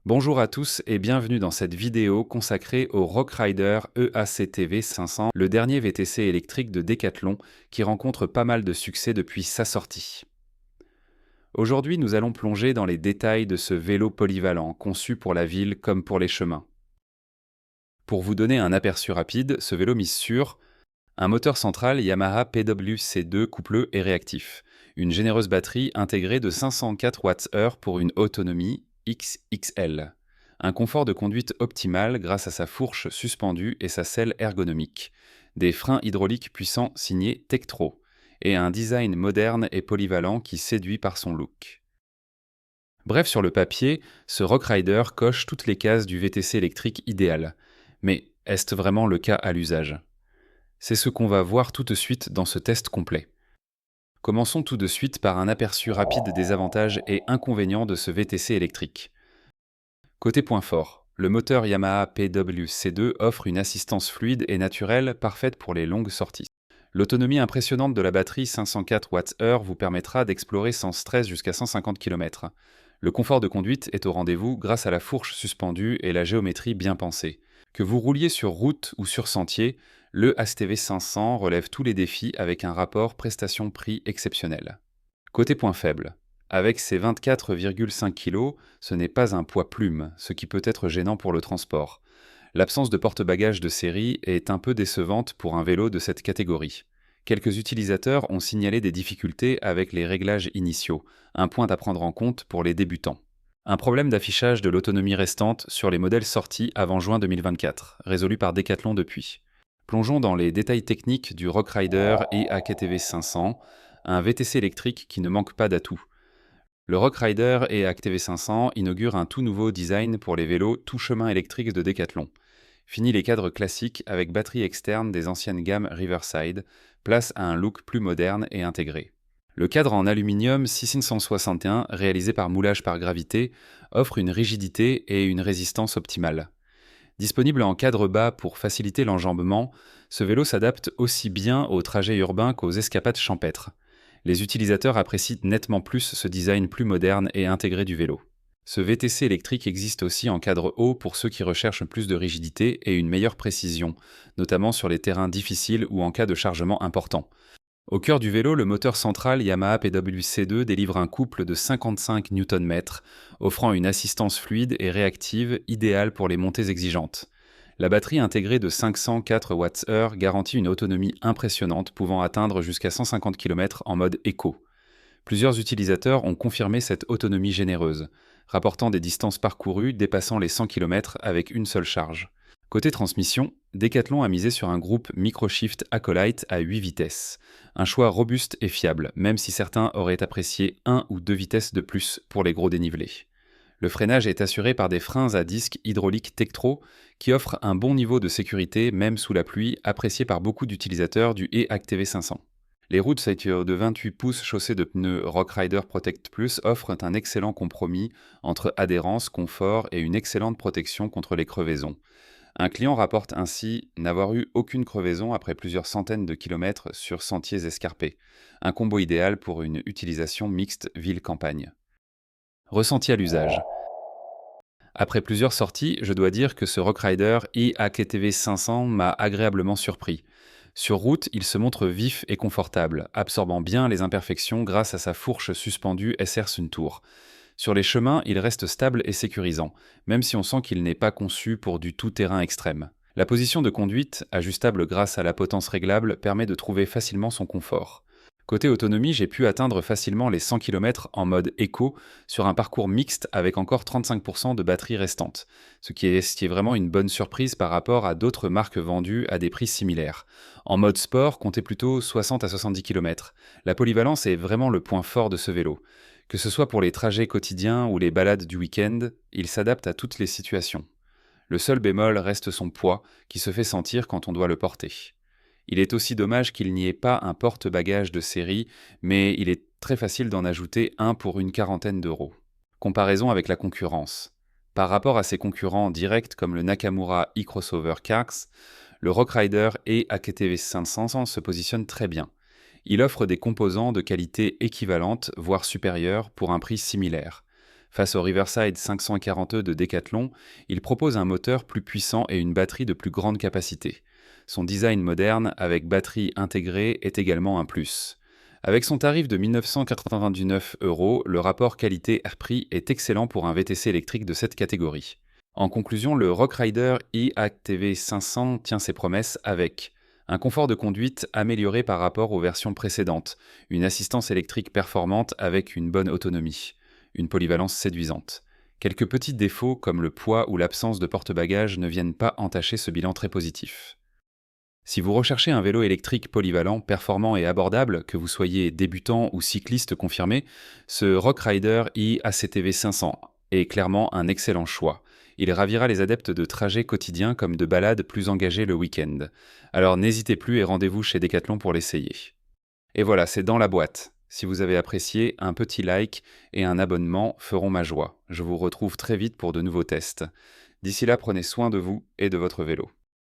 Bonjour à tous et bienvenue dans cette vidéo consacrée au Rockrider EACTV 500, le dernier VTC électrique de Decathlon qui rencontre pas mal de succès depuis sa sortie. Aujourd'hui, nous allons plonger dans les détails de ce vélo polyvalent, conçu pour la ville comme pour les chemins. Pour vous donner un aperçu rapide, ce vélo mise sur un moteur central Yamaha PWC2 coupleux et réactif, une généreuse batterie intégrée de 504 Wh pour une autonomie XXL, un confort de conduite optimal grâce à sa fourche suspendue et sa selle ergonomique, des freins hydrauliques puissants signés Tektro, et un design moderne et polyvalent qui séduit par son look. Bref, sur le papier, ce Rockrider coche toutes les cases du VTC électrique idéal. Mais est-ce vraiment le cas à l'usage ? C'est ce qu'on va voir tout de suite dans ce test complet. Commençons tout de suite par un aperçu rapide des avantages et inconvénients de ce VTC électrique. Côté point fort, le moteur Yamaha PWC2 offre une assistance fluide et naturelle parfaite pour les longues sorties. L'autonomie impressionnante de la batterie 504 Wh vous permettra d'explorer sans stress jusqu'à 150 km. Le confort de conduite est au rendez-vous grâce à la fourche suspendue et la géométrie bien pensée. Que vous rouliez sur route ou sur sentier, le ACTV 500 relève tous les défis avec un rapport prestation-prix exceptionnel. Côté point faible, avec ses 24,5 kg, ce n'est pas un poids plume, ce qui peut être gênant pour le transport. L'absence de porte-bagages de série est un peu décevante pour un vélo de cette catégorie. Quelques utilisateurs ont signalé des difficultés avec les réglages initiaux, un point à prendre en compte pour les débutants. Un problème d'affichage de l'autonomie restante sur les modèles sortis avant juin 2024, résolu par Decathlon depuis. Plongeons dans les détails techniques du Rockrider et AKTV 500, un VTC électrique qui ne manque pas d'atouts. Le Rockrider et AKTV 500 inaugure un tout nouveau design pour les vélos tout chemin électriques de Decathlon. Fini les cadres classiques avec batterie externe des anciennes gammes Riverside, place à un look plus moderne et intégré. Le cadre en aluminium 6161, réalisé par moulage par gravité, offre une rigidité et une résistance optimale. Disponible en cadre bas pour faciliter l'enjambement, ce vélo s'adapte aussi bien aux trajets urbains qu'aux escapades champêtres. Les utilisateurs apprécient nettement plus ce design plus moderne et intégré du vélo. Ce VTC électrique existe aussi en cadre haut pour ceux qui recherchent plus de rigidité et une meilleure précision, notamment sur les terrains difficiles ou en cas de chargement important. Au cœur du vélo, le moteur central Yamaha PWC2 délivre un couple de 55 Nm, offrant une assistance fluide et réactive idéale pour les montées exigeantes. La batterie intégrée de 504 Wh garantit une autonomie impressionnante pouvant atteindre jusqu'à 150 km en mode éco. Plusieurs utilisateurs ont confirmé cette autonomie généreuse, rapportant des distances parcourues dépassant les 100 km avec une seule charge. Côté transmission, Decathlon a misé sur un groupe Microshift Acolyte à 8 vitesses. Un choix robuste et fiable, même si certains auraient apprécié 1 ou 2 vitesses de plus pour les gros dénivelés. Le freinage est assuré par des freins à disque hydrauliques Tektro qui offrent un bon niveau de sécurité même sous la pluie, apprécié par beaucoup d'utilisateurs du e-ACTV 500. Les roues de 28 pouces chaussées de pneus Rockrider Protect Plus offrent un excellent compromis entre adhérence, confort et une excellente protection contre les crevaisons. Un client rapporte ainsi n'avoir eu aucune crevaison après plusieurs centaines de kilomètres sur sentiers escarpés, un combo idéal pour une utilisation mixte ville-campagne. Ressenti à l'usage. Après plusieurs sorties, je dois dire que ce Rockrider e-AKTV 500 m'a agréablement surpris. Sur route, il se montre vif et confortable, absorbant bien les imperfections grâce à sa fourche suspendue SR Suntour. Sur les chemins, il reste stable et sécurisant, même si on sent qu'il n'est pas conçu pour du tout-terrain extrême. La position de conduite, ajustable grâce à la potence réglable, permet de trouver facilement son confort. Côté autonomie, j'ai pu atteindre facilement les 100 km en mode éco sur un parcours mixte avec encore 35% de batterie restante, ce qui est vraiment une bonne surprise par rapport à d'autres marques vendues à des prix similaires. En mode sport, comptez plutôt 60 à 70 km. La polyvalence est vraiment le point fort de ce vélo. Que ce soit pour les trajets quotidiens ou les balades du week-end, il s'adapte à toutes les situations. Le seul bémol reste son poids, qui se fait sentir quand on doit le porter. Il est aussi dommage qu'il n'y ait pas un porte-bagages de série, mais il est très facile d'en ajouter un pour une quarantaine d'euros. Comparaison avec la concurrence. Par rapport à ses concurrents directs comme le Nakamura e-Crossover Cars, le Rockrider et AKTV 500 se positionnent très bien. Il offre des composants de qualité équivalente, voire supérieure, pour un prix similaire. Face au Riverside 540e de Decathlon, il propose un moteur plus puissant et une batterie de plus grande capacité. Son design moderne, avec batterie intégrée, est également un plus. Avec son tarif de 1 999 €, le rapport qualité-prix est excellent pour un VTC électrique de cette catégorie. En conclusion, le Rockrider e-Actv 500 tient ses promesses avec un confort de conduite amélioré par rapport aux versions précédentes, une assistance électrique performante avec une bonne autonomie, une polyvalence séduisante. Quelques petits défauts comme le poids ou l'absence de porte-bagages ne viennent pas entacher ce bilan très positif. Si vous recherchez un vélo électrique polyvalent, performant et abordable, que vous soyez débutant ou cycliste confirmé, ce Rockrider e-ACTV 500 est clairement un excellent choix. Il ravira les adeptes de trajets quotidiens comme de balades plus engagées le week-end. Alors n'hésitez plus et rendez-vous chez Decathlon pour l'essayer. Et voilà, c'est dans la boîte. Si vous avez apprécié, un petit like et un abonnement feront ma joie. Je vous retrouve très vite pour de nouveaux tests. D'ici là, prenez soin de vous et de votre vélo.